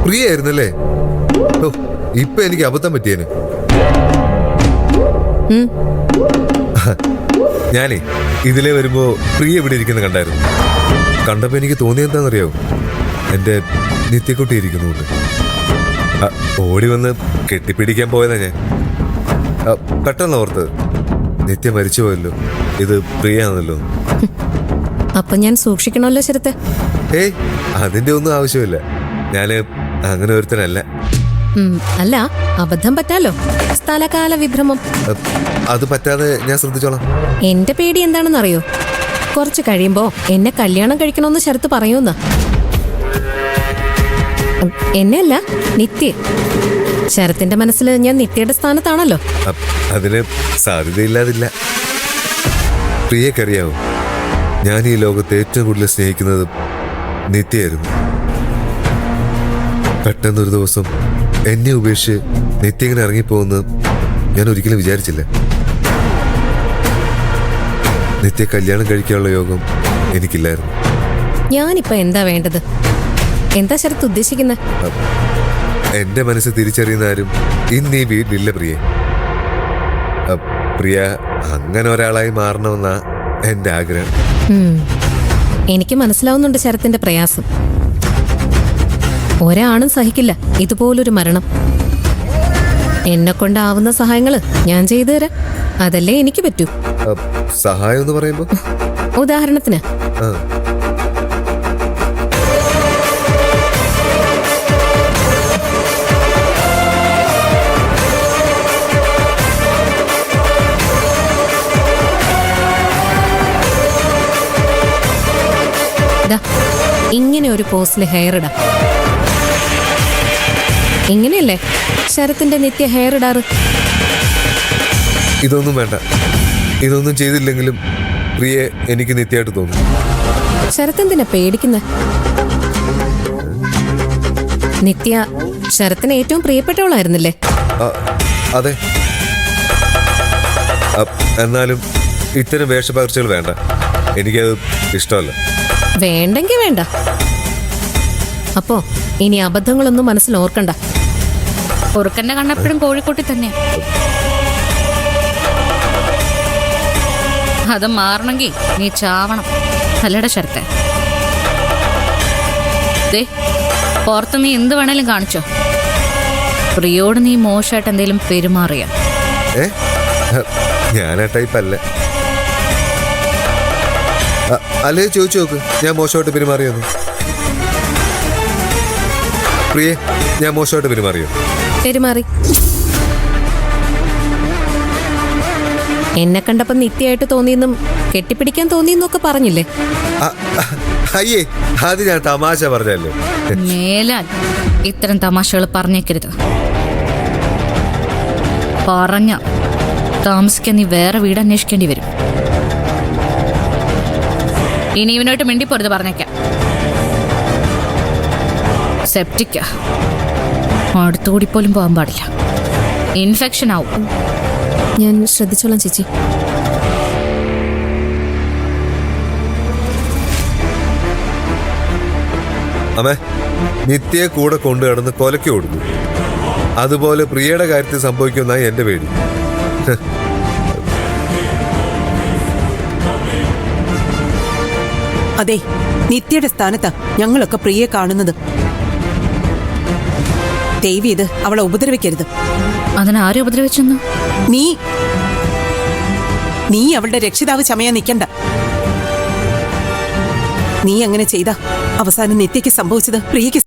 പ്രിയ ആയിരുന്നല്ലേ? ഓ, ഇപ്പൊ എനിക്ക് അബദ്ധം പറ്റിയേന്. ഞാനേ ഇതിലെ വരുമ്പോ പ്രിയ ഇവിടെ ഇരിക്കുന്ന കണ്ടായിരുന്നു. കണ്ടപ്പോ എനിക്ക് തോന്നിയെന്താണെന്നറിയാവോ? എന്റെ നിത്യക്കുട്ടി ഇരിക്കുന്നുണ്ട്. ഓടി വന്ന് കെട്ടിപ്പിടിക്കാൻ പോയതാ ഞാൻ. പെട്ടെന്ന് ഓർത്ത് നിത്യ മരിച്ചു പോയല്ലോ, ഇത് പ്രിയാണല്ലോ. അപ്പൊ ഞാൻ സൂക്ഷിക്കണമല്ലോ ശരത്തെ. ഏയ്, അതിന്റെ ഒന്നും ആവശ്യമില്ല. ഞാന് അങ്ങനെ ഒരുത്തനല്ല. അല്ല, അബദ്ധം പറ്റാലോ. സ്ഥലകാല വിഭ്രമം. അത് പറ്റാതെ ഞാൻ ശ്രദ്ധിച്ചോളാം. എന്റെ പേടി എന്താണെന്നറിയോ? കുറച്ച് കഴിയുമ്പോ എന്നെ കല്യാണം കഴിക്കണമെന്ന് ശരത്ത് പറയൂന്ന. എന്നെ അല്ല, നിത്യ. ശരത്തിന്റെ മനസ്സിൽ ഞാൻ നിത്യയുടെ സ്ഥാനത്താണല്ലോ. അതിന് സാധ്യതയില്ലാതില്ല. പ്രിയക്കറിയാവോ, ഞാൻ ഈ ലോകത്ത് ഏറ്റവും കൂടുതൽ സ്നേഹിക്കുന്നത് നിത്യയായിരുന്നു. പെട്ടെന്നൊരു ദിവസം എന്നെ ഉപേക്ഷിച്ച് നിത്യ ഇങ്ങനെ ഇറങ്ങിപ്പോകുന്നത് ഞാൻ ഒരിക്കലും വിചാരിച്ചില്ല. നിത്യ കല്യാണം കഴിക്കാനുള്ള യോഗം എനിക്കില്ലായിരുന്നു. ഞാനിപ്പോ എന്താ വേണ്ടത്? എന്താ ശരത്ത് ഉദ്ദേശിക്കുന്നത്? എന്റെ മനസ്സ് തിരിച്ചറിയുന്ന ആരും ഇന്ന് ഈ വീട്ടിലില്ല പ്രിയ. പ്രിയ അങ്ങനെ ഒരാളായി മാറണമെന്നാ എന്റെ ആഗ്രഹം. എനിക്ക് മനസ്സിലാവുന്നുണ്ട് ശരത്തിന്റെ പ്രയാസം. ഒരാണും സഹിക്കില്ല ഇതുപോലൊരു മരണം. എന്നെ കൊണ്ടാവുന്ന സഹായങ്ങള് ഞാൻ ചെയ്തു തരാം. അതല്ലേ എനിക്ക് പറ്റൂ. സഹായം എന്ന് പറയുമ്പോ ഉദാഹരണത്തിന് ഇങ്ങനെ ഒരു പോസ്റ്റില് ഹെയർ ഇടാം. ഇങ്ങനെയല്ലേ ശരത്തിന്റെ നിത്യ ഹെയർ ഇടാറ്? ഇതൊന്നും വേണ്ട. ഇതൊന്നും ചെയ്തില്ലെങ്കിലും പ്രിയെ എനിക്ക് നിത്യമായിട്ട് തോന്നും. ശരത്തെന്തിനാ പേടിക്കുന്ന? നിത്യ ശരത്തിന് ഏറ്റവും പ്രിയപ്പെട്ടവളായിരുന്നില്ലേ? അതെ. എന്നാലും ഇത്തരം വേഷപകർച്ചകൾ വേണ്ട. എനിക്കത് ഇഷ്ടമല്ല. വേണ്ടെങ്കി വേണ്ട. അപ്പോ ഇനി അബദ്ധങ്ങളൊന്നും മനസ്സിൽ ഓർക്കണ്ട. പൊറുക്കന്റെ കണ്ണപ്പോഴും കോഴിക്കോട്ടി തന്നെ. അത് മാറണമെങ്കിൽ നീ ചാവണം. അല്ലട ശരത്തെ. പുറത്ത് നീ എന്ത് വേണേലും കാണിച്ചോ. പ്രിയോട് നീ മോശമായിട്ട് എന്തെങ്കിലും പെരുമാറിയ? ഞാനാ ടൈപ്പല്ല. അല്ലേ ചോദിച്ചു നോക്ക്, ഞാൻ മോശമായിട്ട് പെരുമാറിയെന്ന്. പ്രിയേ, ഞാൻ മോശമായിട്ട് പെരുമാറിയോ? പെരുമാറി. എന്നെ കണ്ടപ്പോ നിത്യമായിട്ട് തോന്നിയെന്നും കെട്ടിപ്പിടിക്കാൻ തോന്നിയെന്നൊക്കെ പറഞ്ഞില്ലേ? അയ്യേ, അത് ഞാൻ തമാശ പറഞ്ഞല്ലേ. മേലാൽ ഇത്തരം തമാശകൾ പറഞ്ഞേക്കരുത്. പറഞ്ഞ താമസിക്കാൻ നീ വേറെ വീട് അന്വേഷിക്കേണ്ടി വരും. ഇനി ഇവനോട്ട് മിണ്ടിപ്പോരുത്, പറഞ്ഞേക്കാം. സെപ്റ്റിക്ക അടുത്തുകൂടി പോലും പോകാൻ പാടില്ല. ഇൻഫെക്ഷൻ ആവും. ഞാൻ ശ്രദ്ധിച്ചോളാം ചേച്ചി. അമ്മേ, നിത്യയെ കൂടെ കൊണ്ടു കിടന്ന് കൊലയ്ക്ക് കൊടുക്കും. അതുപോലെ പ്രിയയുടെ കാര്യത്തിൽ സംഭവിക്കുമെന്നായി എന്റെ പേടി. അതെ, നിത്യയുടെ സ്ഥാനത്താ ഞങ്ങളൊക്കെ പ്രിയെ കാണുന്നത്. ദേവി, ഇത് അവളെ ഉപദ്രവിക്കരുത്. അതിനാരും ഉപദ്രവിച്ചെന്നു? നീ അവളുടെ രക്ഷിതാവ് ചമയാൻ നിൽക്കണ്ട. നീ അങ്ങനെ ചെയ്ത അവസാനം നിത്യയ്ക്ക് സംഭവിച്ചത് പ്രിയയ്ക്ക്